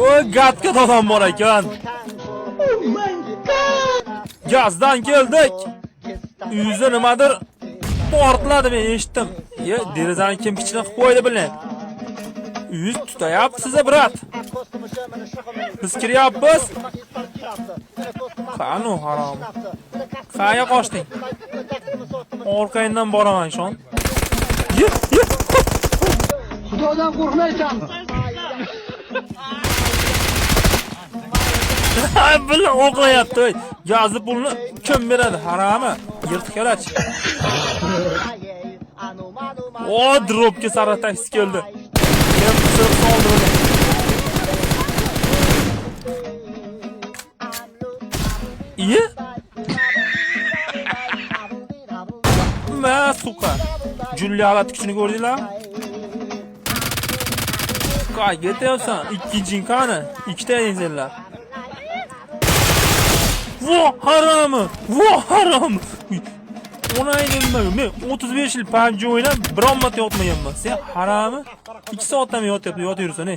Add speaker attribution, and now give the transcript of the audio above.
Speaker 1: O gatga odam bor ekan. Gazdan keldik. Uyingizda nimadir portladi, men eshitdim. Derazani kim kichkina qilib qo'ydi bilan. Uyingiz tutayapsiz, brat. Biz kiryapmiz. Qani harom. Qayerga qochding? Orqangdan boraman shon.
Speaker 2: Xudodan qo'rqmaysan.
Speaker 1: Bilan o'qlayapti. Gazni pulni kim beradi? Harami? Yirtqilach. O, dropga sara taksi keldi. Kim sir soldi buni? Iye? Ma suqa. Julli halat kuchini ko'rdinglar? Qayerga ketyapsan? Ikkinchi qani? Ikkita yengizlar. Vo haromi! Vo haromi! O'naydim men 35 yil PUBG o'ynab, biron marta yotmaganman. Sen haromi? 2 soatdan yotyapsan, yotaversan,